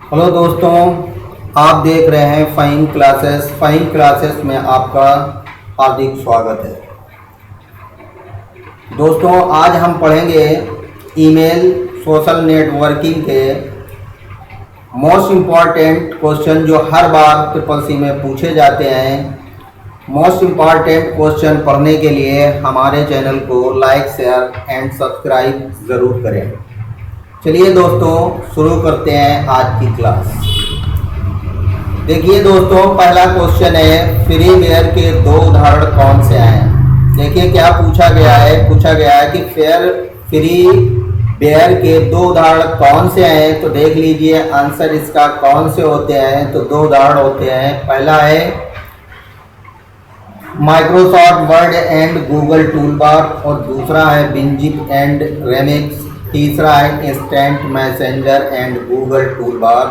Hello दोस्तों, आप देख रहे हैं फ़हीम क्लासेस। फ़हीम क्लासेस में आपका हार्दिक स्वागत है। दोस्तों, आज हम पढ़ेंगे ईमेल सोशल नेटवर्किंग के मोस्ट इम्पॉर्टेंट क्वेश्चन जो हर बार ट्रिपल में पूछे जाते हैं। मोस्ट इम्पॉर्टेंट क्वेश्चन पढ़ने के लिए हमारे चैनल को लाइक, शेयर एंड सब्सक्राइब ज़रूर करें। चलिए दोस्तों, शुरू करते हैं आज की क्लास। देखिए दोस्तों, पहला क्वेश्चन है फ्रीवेयर के दो उदाहरण कौन से हैं। देखिए क्या पूछा गया है कि फ्रीवेयर के दो उदाहरण कौन से हैं। तो देख लीजिए आंसर इसका कौन से होते हैं। तो दो उदाहरण होते हैं। पहला है Microsoft word and Google toolbar और दूसरा है बिंजिप एंड रेमिक्स। तीसरा है instant messenger and Google toolbar.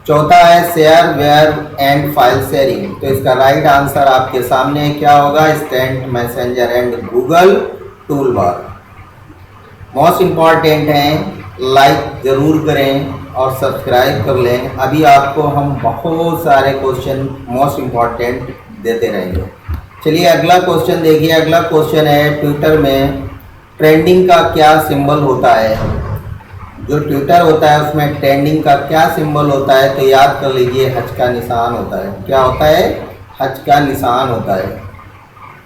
चौथा है शेयरवेयर एंड फाइल शेयरिंग। तो इसका राइट आंसर आपके सामने क्या होगा? Instant messenger and Google toolbar. Most important हैं, लाइक ज़रूर करें और सब्सक्राइब कर लें। अभी आपको हम बहुत सारे क्वेश्चन मोस्ट इम्पॉर्टेंट देते रहेंगे। चलिए अगला क्वेश्चन देखिए। अगला क्वेश्चन है ट्विटर में ट्रेंडिंग का क्या सिंबल होता है। जो ट्विटर होता है उसमें ट्रेंडिंग का क्या सिंबल होता है? तो याद कर लीजिए हज का निशान होता है। क्या होता है? हज का निशान होता है।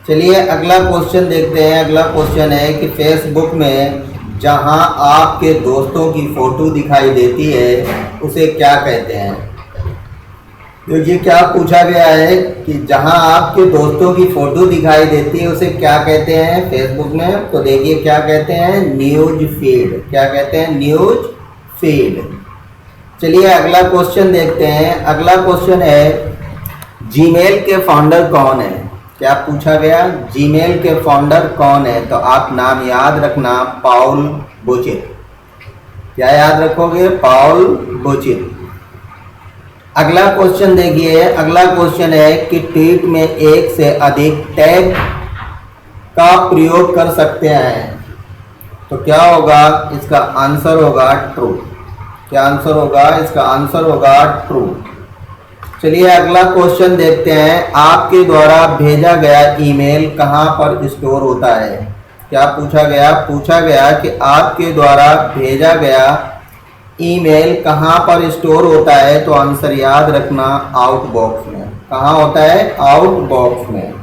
चलिए अगला क्वेश्चन देखते हैं। अगला क्वेश्चन है कि फेसबुक में जहां आपके दोस्तों की फ़ोटो दिखाई देती है उसे क्या कहते हैं। तो ये क्या पूछा गया है कि जहां आपके दोस्तों की फ़ोटो दिखाई देती है उसे क्या कहते हैं फेसबुक में। तो देखिए क्या कहते हैं? News feed. क्या कहते हैं? News feed. चलिए अगला क्वेश्चन देखते हैं। अगला क्वेश्चन है जीमेल के फाउंडर कौन है। क्या पूछा गया? जीमेल के फाउंडर कौन है। तो आप नाम याद रखना, पाउल बोचिल। क्या याद रखोगे? पाउल बोचिल। अगला क्वेश्चन देखिए। अगला क्वेश्चन है कि ट्वीट में एक से अधिक टैग का प्रयोग कर सकते हैं। तो क्या होगा? इसका आंसर होगा ट्रू। क्या आंसर होगा? इसका आंसर होगा ट्रू। चलिए अगला क्वेश्चन देखते हैं। आपके द्वारा भेजा गया ईमेल कहां पर स्टोर होता है। क्या पूछा गया? पूछा गया कि आपके द्वारा भेजा गया ईमेल कहां पर स्टोर होता है। तो आंसर याद रखना, आउटबॉक्स में। कहां होता है? आउटबॉक्स में।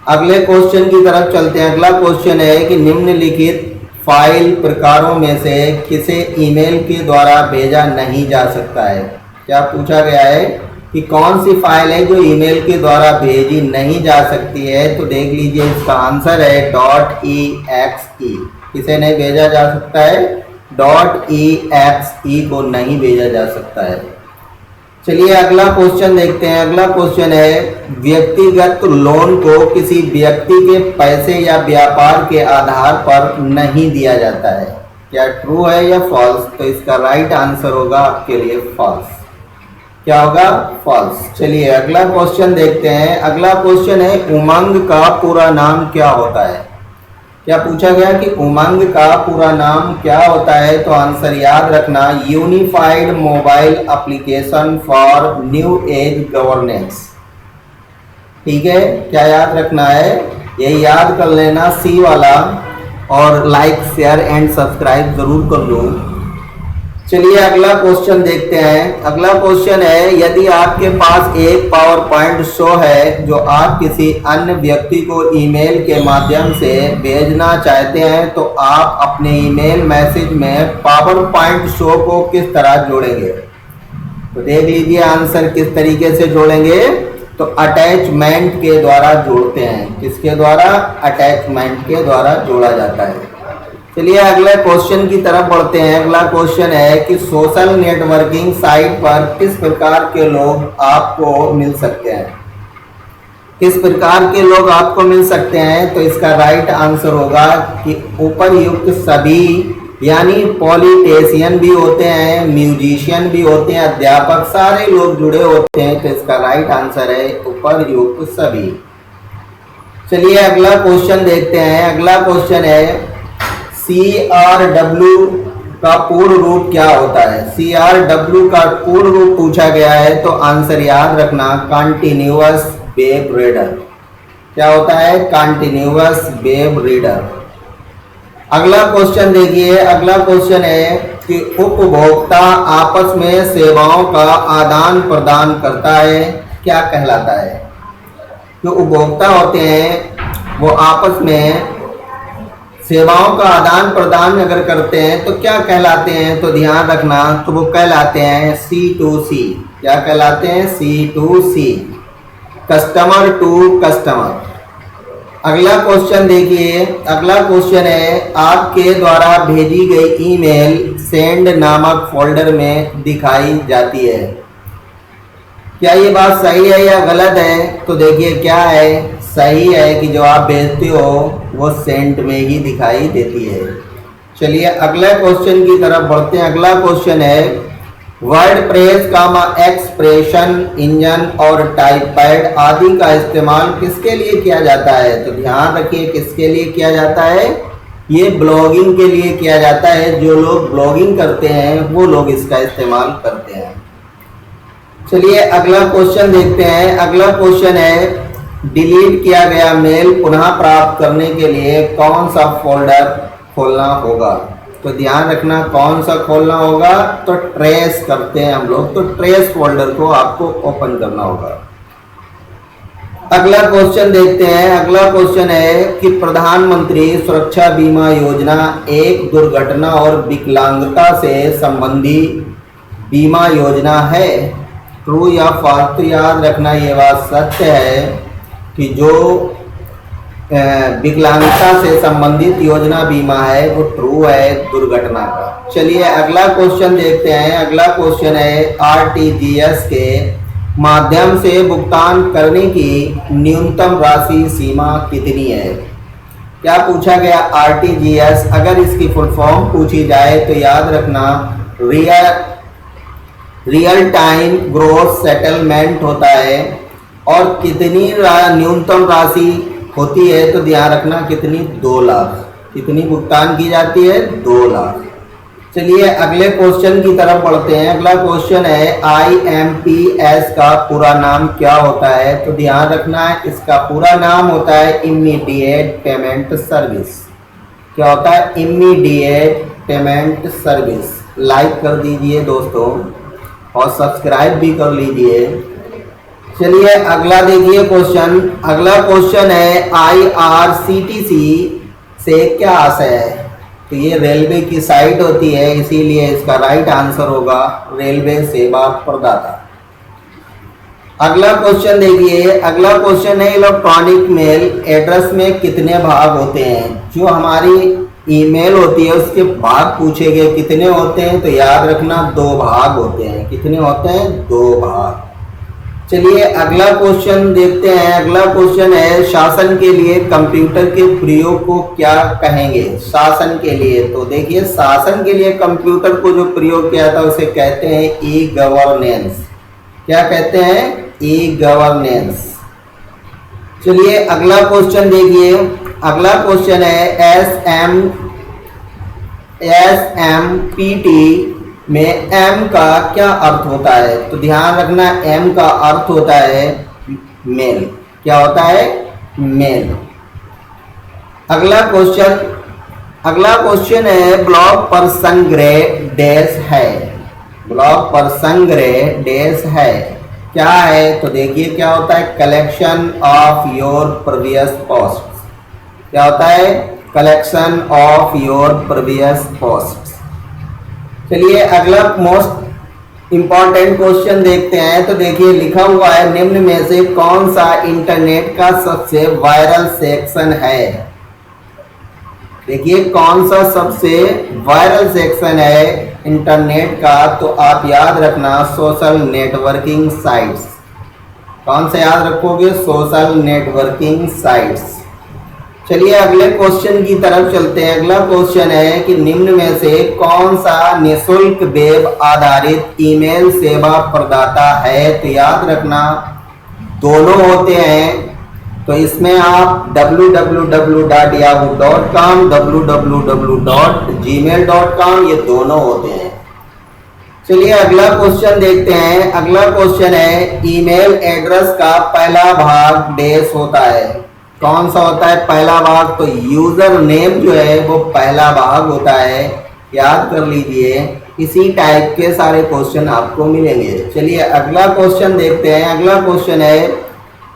अगले क्वेश्चन की तरफ चलते हैं। अगला क्वेश्चन है कि निम्नलिखित फाइल प्रकारों में से किसे ईमेल के द्वारा भेजा नहीं जा सकता है। क्या पूछा गया है कि कौन सी फाइल है जो ईमेल के द्वारा भेजी नहीं जा सकती है। तो देख लीजिए इसका आंसर है .exe। किसे नहीं भेजा जा सकता है? .exe को नहीं भेजा जा सकता है। चलिए अगला क्वेश्चन देखते हैं। अगला क्वेश्चन है व्यक्तिगत लोन को किसी व्यक्ति के पैसे या व्यापार के आधार पर नहीं दिया जाता है। क्या ट्रू है या फॉल्स? तो इसका राइट आंसर होगा आपके लिए फॉल्स। क्या होगा? फॉल्स। चलिए अगला क्वेश्चन देखते हैं। अगला क्वेश्चन है उमंग का पूरा नाम क्या होता है। क्या पूछा गया कि उमंग का पूरा नाम क्या होता है। तो आंसर याद रखना, unified mobile application for new age governance. ठीक है, क्या याद रखना है? ये याद कर लेना, सी वाला। और लाइक, शेयर एंड सब्सक्राइब जरूर कर लो। चलिए अगला क्वेश्चन देखते हैं। अगला क्वेश्चन है यदि आपके पास एक पावर पॉइंट शो है जो आप किसी अन्य व्यक्ति को ईमेल के माध्यम से भेजना चाहते हैं तो आप अपने ईमेल मैसेज में पावर पॉइंट शो को किस तरह जोड़ेंगे। तो देख लीजिए आंसर किस तरीके से जोड़ेंगे। तो अटैचमेंट के द्वारा जोड़ते हैं। किसके द्वारा? अटैचमेंट के द्वारा जोड़ा जाता है। चलिए अगले क्वेश्चन की तरफ बढ़ते हैं। अगला क्वेश्चन है कि सोशल नेटवर्किंग साइट पर किस प्रकार के लोग आपको मिल सकते हैं। किस प्रकार के लोग आपको मिल सकते हैं। तो इसका राइट आंसर होगा कि उपरयुक्त सभी, यानी पॉलिटिशियन भी होते हैं, म्यूजिशियन भी होते हैं, अध्यापक, सारे लोग जुड़े होते हैं। तो इसका राइट आंसर है उपरयुक्त सभी। चलिए अगला क्वेश्चन देखते हैं। अगला क्वेश्चन है CRW का पूर्ण रूप क्या होता है? CRW का पूर्ण रूप पूछा गया है तो आंसर याद रखना कंटिन्यूअस वेव रीडर। क्या होता है? Continuous wave reader. अगला क्वेश्चन देखिए, अगला क्वेश्चन है कि उपभोक्ता आपस में सेवाओं का आदान प्रदान करता है, क्या कहलाता है? जो उपभोक्ता होते हैं वो आपस में सेवाओं का आदान प्रदान अगर करते हैं तो क्या कहलाते हैं? तो ध्यान रखना, तो वो कहलाते हैं C2C। क्या कहलाते हैं? C2C, customer to customer. अगला क्वेश्चन देखिए, अगला क्वेश्चन है आपके द्वारा भेजी गई ईमेल सेंड नामक फोल्डर में दिखाई जाती है, क्या ये बात सही है या गलत है? तो देखिए क्या है, सही है कि जो आप भेजते हो वो सेंड में ही दिखाई देती है। चलिए अगला क्वेश्चन की तरफ बढ़ते हैं। अगला क्वेश्चन है वर्डप्रेस एक्सप्रेशन इंजन और टाइपपैड आदि का इस्तेमाल किसके लिए किया जाता है? तो ध्यान रखिए किसके लिए किया जाता है? ये ब्लॉगिंग के लिए किया जाता है। जो लोग ब्लॉगिंग करते हैं वो लोग इसका इस्तेमाल करते हैं। चलिए अगला क्वेश्चन देखते हैं। अगला क्वेश्चन है डिलीट किया गया मेल पुनः प्राप्त करने के लिए कौन सा फोल्डर खोलना होगा? तो ध्यान रखना कौन सा खोलना होगा? तो ट्रेस करते हैं हम लोग, तो ट्रेस फोल्डर को आपको ओपन करना होगा। अगला क्वेश्चन देखते हैं। अगला क्वेश्चन है कि प्रधानमंत्री सुरक्षा बीमा योजना एक दुर्घटना और विकलांगता से संबंधी बीमा योजना है, ट्रू या फॉल्स? तो याद रखना ये बात सत्य है कि जो विकलांगता से संबंधित योजना बीमा है वो ट्रू है दुर्घटना का। चलिए अगला क्वेश्चन देखते हैं। अगला क्वेश्चन है RTGS के माध्यम से भुगतान करने की न्यूनतम राशि सीमा कितनी है? क्या पूछा गया? RTGS, अगर इसकी फुल फॉर्म पूछी जाए तो याद रखना रियल टाइम ग्रॉस सेटलमेंट होता है। और कितनी न्यूनतम राशि होती है? तो ध्यान रखना कितनी? 2 लाख। कितनी भुगतान की जाती है? 2 लाख। चलिए अगले क्वेश्चन की तरफ बढ़ते हैं। अगला क्वेश्चन है IMPS का पूरा नाम क्या होता है? तो ध्यान रखना इसका पूरा नाम होता है इमीडिएट पेमेंट सर्विस। क्या होता है? Immediate payment service. लाइक कर दीजिए दोस्तों और सब्सक्राइब भी कर लीजिए। चलिए अगला देखिए क्वेश्चन। अगला क्वेश्चन है IRCTC से क्या आशय है? तो ये रेलवे की साइट होती है, इसीलिए इसका राइट आंसर होगा रेलवे सेवा प्रदाता। अगला क्वेश्चन देखिए। अगला क्वेश्चन है इलेक्ट्रॉनिक मेल एड्रेस में कितने भाग होते हैं? जो हमारी ईमेल होती है उसके भाग पूछे गए कितने होते हैं? तो याद रखना 2 भाग होते हैं। कितने होते हैं? 2 भाग। चलिए अगला क्वेश्चन देखते हैं। अगला क्वेश्चन है शासन के लिए कंप्यूटर के प्रयोग को क्या कहेंगे? शासन के लिए, तो देखिए शासन के लिए कंप्यूटर को जो प्रयोग किया था उसे कहते हैं ई गवर्नेंस। क्या कहते हैं? E governance. चलिए अगला क्वेश्चन देखिए। अगला क्वेश्चन है SMPT में M का क्या अर्थ होता है? तो ध्यान रखना M का अर्थ होता है मेल। क्या होता है? मेल। अगला क्वेश्चन है ब्लॉग पर संग्रह डैश है। ब्लॉग पर संग्रह डैश है, क्या है? तो देखिए क्या होता है? Collection of your previous post. क्या होता है? Collection of your previous post. चलिए अगला मोस्ट इंपॉर्टेंट क्वेश्चन देखते हैं। तो देखिए लिखा हुआ है निम्न में से कौन सा इंटरनेट का सबसे वायरल सेक्शन है? देखिए कौन सा सबसे वायरल सेक्शन है इंटरनेट का? तो आप याद रखना सोशल नेटवर्किंग साइट्स। कौन सा याद रखोगे? Social networking sites. चलिए अगले क्वेश्चन की तरफ चलते हैं। अगला क्वेश्चन है कि निम्न में से कौन सा निःशुल्क वेब आधारित ईमेल सेवा प्रदाता है? तो याद रखना दोनों होते हैं, तो इसमें आप www.yahoo.com, www.gmail.com ये दोनों होते हैं। चलिए अगला क्वेश्चन देखते हैं। अगला क्वेश्चन है ईमेल एड्रेस का पहला भाग डैश होता है। कौन सा होता है पहला भाग? तो यूजर नेम जो है वो पहला भाग होता है, याद कर लीजिए। इसी टाइप के सारे क्वेश्चन आपको मिलेंगे। चलिए अगला क्वेश्चन देखते हैं। अगला क्वेश्चन है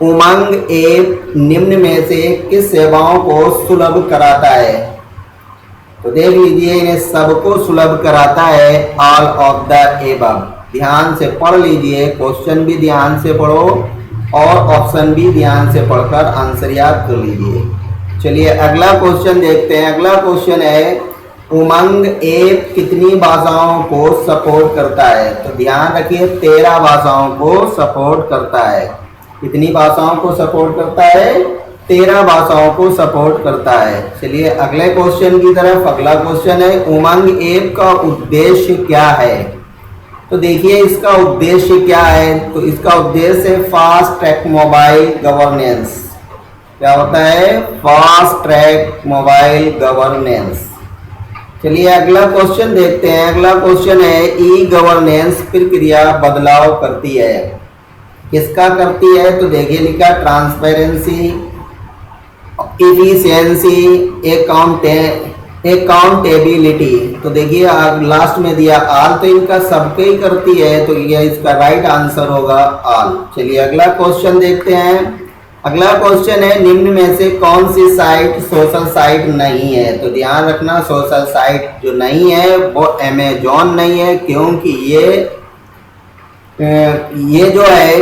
उमंग ऐप निम्न में से किस सेवाओं को सुलभ कराता है? तो देख लीजिए, इन्हें सबको सुलभ कराता है ऑल ऑफ द एबव। ध्यान से पढ़ लीजिए, क्वेश्चन भी ध्यान से पढ़ो और ऑप्शन भी ध्यान से पढ़कर आंसर याद कर लीजिए। चलिए अगला क्वेश्चन देखते हैं। अगला क्वेश्चन है उमंग ऐप कितनी भाषाओं को सपोर्ट करता है? तो ध्यान रखिए 13 भाषाओं को सपोर्ट करता है। कितनी भाषाओं को सपोर्ट करता है? 13 भाषाओं को सपोर्ट करता है। चलिए अगले क्वेश्चन की तरफ। अगला क्वेश्चन है उमंग ऐप का उद्देश्य क्या है? तो देखिए इसका उद्देश्य क्या है? तो इसका उद्देश्य है फास्ट ट्रैक मोबाइल गवर्नेंस। क्या होता है? Fast track mobile governance. चलिए अगला क्वेश्चन देखते हैं। अगला क्वेश्चन है ई गवर्नेंस प्रक्रिया बदलाव करती है। किसका करती है? तो देखिए लिखा ट्रांसपेरेंसी, इफिशियंसी, अकाउंटेबिलिटी। तो देखिए लास्ट में दिया आल, तो इनका सबके ही करती है, तो ये इसका राइट आंसर होगा आल। चलिए अगला क्वेश्चन देखते हैं। अगला क्वेश्चन है निम्न में से कौन सी साइट सोशल साइट नहीं है? तो ध्यान रखना सोशल साइट जो नहीं है वो अमेजॉन नहीं है, क्योंकि ये जो है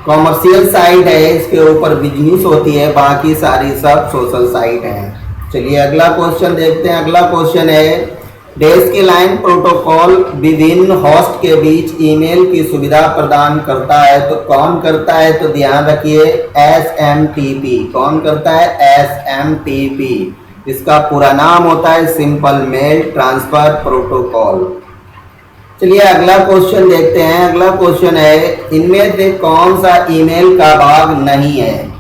कॉमर्शियल साइट है, इसके ऊपर बिजनेस होती है, बाकी सारी सब सोशल साइट हैं। चलिए अगला क्वेश्चन देखते हैं। अगला क्वेश्चन है डैश की लाइन प्रोटोकॉल विभिन्न होस्ट के बीच ईमेल की सुविधा प्रदान करता है। तो कौन करता है? तो ध्यान रखिए SMTP। कौन करता है? SMTP। इसका पूरा नाम होता है सिंपल मेल ट्रांसफर प्रोटोकॉल। चलिए अगला क्वेश्चन देखते हैं। अगला क्वेश्चन है इनमें से कौन सा ईमेल का भाग नहीं है?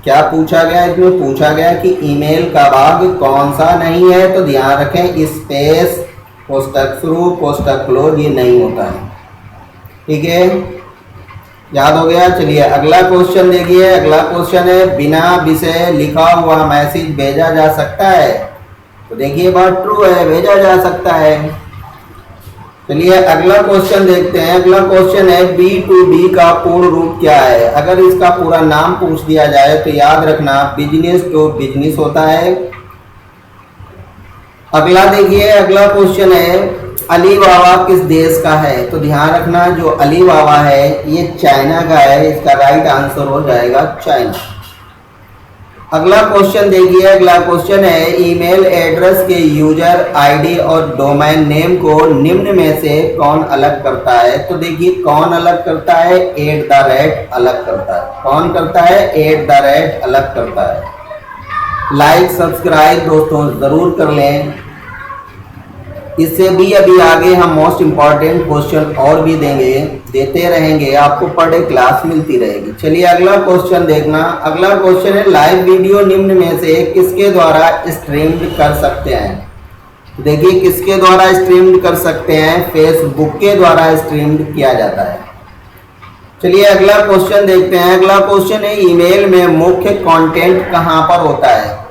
क्या पूछा गया? इसमें पूछा गया कि ईमेल का भाग कौन सा नहीं है। तो ध्यान रखें स्पेस, कोष्टक शुरू, कोष्टक क्लोज ये नहीं होता है। ठीक है, याद हो गया। चलिए अगला क्वेश्चन देखिए। अगला क्वेश्चन है बिना विषय लिखा हुआ मैसेज भेजा जा सकता है? तो देखिए बात ट्रू है, भेजा जा सकता है। चलिए अगला क्वेश्चन देखते हैं। अगला क्वेश्चन है B2B का पूर्ण रूप क्या है? अगर इसका पूरा नाम पूछ दिया जाए तो याद रखना बिजनेस टू बिजनेस होता है। अगला देखिए। अगला क्वेश्चन है अलीबाबा किस देश का है? तो ध्यान रखना जो अलीबाबा है ये चाइना का है, इसका राइट आंसर हो जाएगा चाइना। अगला क्वेश्चन देखिए। अगला क्वेश्चन है ईमेल एड्रेस के यूजर आईडी और डोमेन नेम को निम्न में से कौन अलग करता है? तो देखिए कौन अलग करता है? @ अलग करता है। कौन करता है? @ अलग करता है। लाइक सब्सक्राइब दोस्तों जरूर कर लें। इससे भी अभी आगे हम मोस्ट इम्पॉर्टेंट क्वेश्चन और भी देते रहेंगे, आपको पर डे क्लास मिलती रहेगी। चलिए अगला क्वेश्चन देखना। अगला क्वेश्चन है लाइव वीडियो निम्न में से किसके द्वारा स्ट्रीम्ड कर सकते हैं? देखिए किसके द्वारा स्ट्रीम्ड कर सकते हैं? फेसबुक के द्वारा स्ट्रीम्ड किया जाता है। चलिए अगला क्वेश्चन देखते हैं। अगला क्वेश्चन है ईमेल में मुख्य कंटेंट कहाँ पर होता है?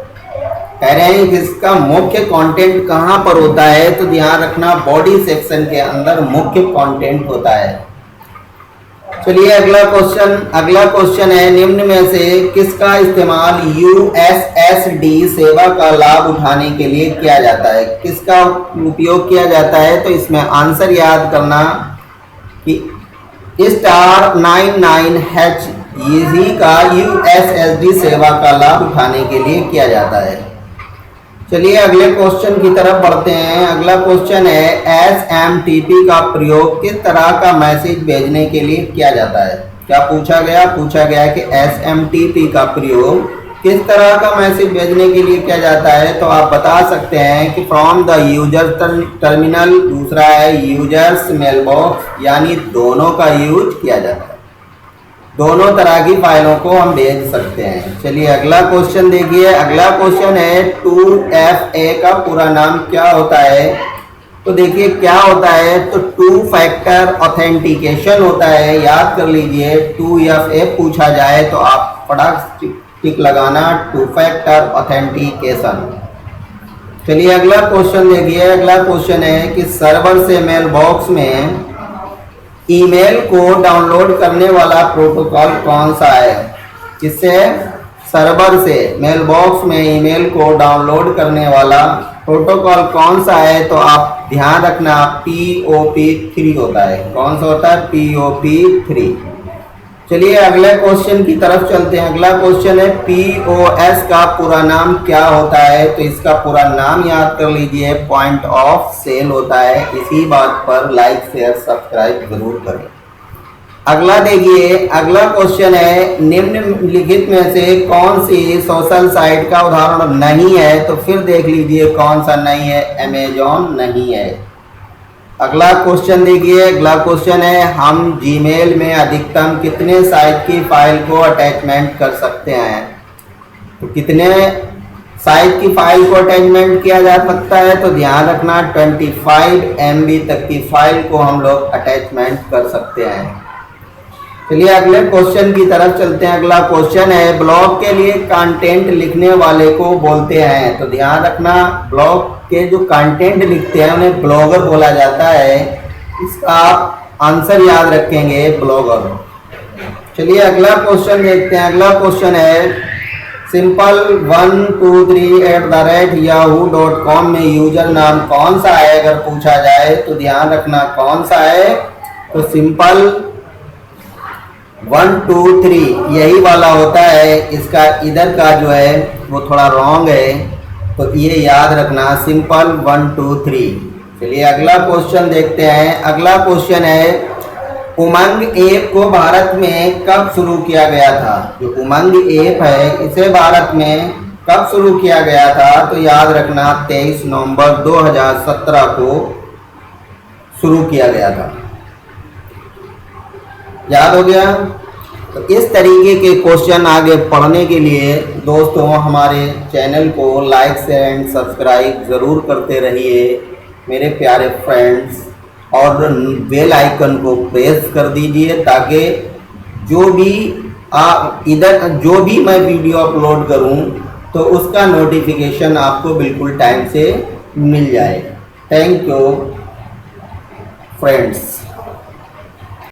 कह रहे हैं कि इसका मुख्य कंटेंट कहाँ पर होता है? तो ध्यान रखना बॉडी सेक्शन के अंदर मुख्य कंटेंट होता है। चलिए अगला क्वेश्चन है निम्न में से किसका इस्तेमाल USSD सेवा का लाभ उठाने के लिए किया जाता है? किसका उपयोग किया जाता है? तो इसमें आंसर याद करना कि *99H इसी का USSD सेवा का लाभ उठाने के लिए किया जाता है। चलिए अगले क्वेश्चन की तरफ बढ़ते हैं। अगला क्वेश्चन है SMTP का प्रयोग किस तरह का मैसेज भेजने के लिए किया जाता है? क्या पूछा गया? पूछा गया कि SMTP का प्रयोग किस तरह का मैसेज भेजने के लिए किया जाता है? तो आप बता सकते हैं कि फ्रॉम द यूजर टर्मिनल, दूसरा है यूजर्स मेलबॉक्स, यानी दोनों का यूज किया जाता है। दोनों तरह की फाइलों को हम भेज सकते हैं। चलिए अगला क्वेश्चन देखिए। अगला क्वेश्चन है 2FA का पूरा नाम क्या होता है। तो देखिए क्या होता है, तो 2 फैक्टर ऑथेंटिकेशन होता है। याद कर लीजिए 2FA पूछा जाए तो आप फटाक टिक लगाना 2 फैक्टर ऑथेंटिकेशन। चलिए अगला क्वेश्चन देखिए। अगला क्वेश्चन है कि सर्वर से मेल बॉक्स में ईमेल को डाउनलोड करने वाला प्रोटोकॉल कौन सा है। किससे, सर्वर से मेल बॉक्स में ईमेल को डाउनलोड करने वाला प्रोटोकॉल कौन सा है। तो आप ध्यान रखना POP3 होता है। कौन सा होता है, POP3। चलिए अगले क्वेश्चन की तरफ चलते हैं। अगला क्वेश्चन है POS का पूरा नाम क्या होता है। तो इसका पूरा नाम याद कर लीजिए, पॉइंट ऑफ सेल होता है। इसी बात पर लाइक शेयर सब्सक्राइब जरूर करें। अगला देखिए, अगला क्वेश्चन है निम्नलिखित में से कौन सी सोशल साइट का उदाहरण नहीं है। तो फिर देख लीजिए कौन सा नहीं है, अमेजॉन नहीं है। अगला क्वेश्चन देखिए। अगला क्वेश्चन है हम जीमेल में अधिकतम कितने साइज की फाइल को अटैचमेंट कर सकते हैं। तो कितने साइज की फाइल को अटैचमेंट किया जा सकता है। तो ध्यान रखना 25 MB तक की फाइल को हम लोग अटैचमेंट कर सकते हैं। चलिए अगले क्वेश्चन की तरफ चलते हैं। अगला क्वेश्चन है ब्लॉग के लिए कंटेंट लिखने वाले को बोलते हैं। तो ध्यान रखना ब्लॉग के जो कंटेंट लिखते हैं उन्हें ब्लॉगर बोला जाता है। इसका आप आंसर याद रखेंगे, ब्लॉगर। चलिए अगला क्वेश्चन देखते हैं। अगला क्वेश्चन है simple123@yahoo.com में यूजर नाम कौन सा है अगर पूछा जाए। तो ध्यान रखना कौन सा है, तो simple123 यही वाला होता है। इसका इधर का जो है वो थोड़ा रॉन्ग है, तो ये याद रखना simple123। चलिए अगला क्वेश्चन देखते हैं। अगला क्वेश्चन है उमंग ऐप को भारत में कब शुरू किया गया था। जो उमंग ऐप है इसे भारत में कब शुरू किया गया था। तो याद रखना 23 नवंबर 2017 को शुरू किया गया था। याद हो गया। तो इस तरीके के क्वेश्चन आगे पढ़ने के लिए दोस्तों हमारे चैनल को लाइक शेयर एंड सब्सक्राइब ज़रूर करते रहिए मेरे प्यारे फ्रेंड्स, और बेल आइकन को प्रेस कर दीजिए ताकि जो भी मैं वीडियो अपलोड करूं तो उसका नोटिफिकेशन आपको बिल्कुल टाइम से मिल जाए। Thank you friends.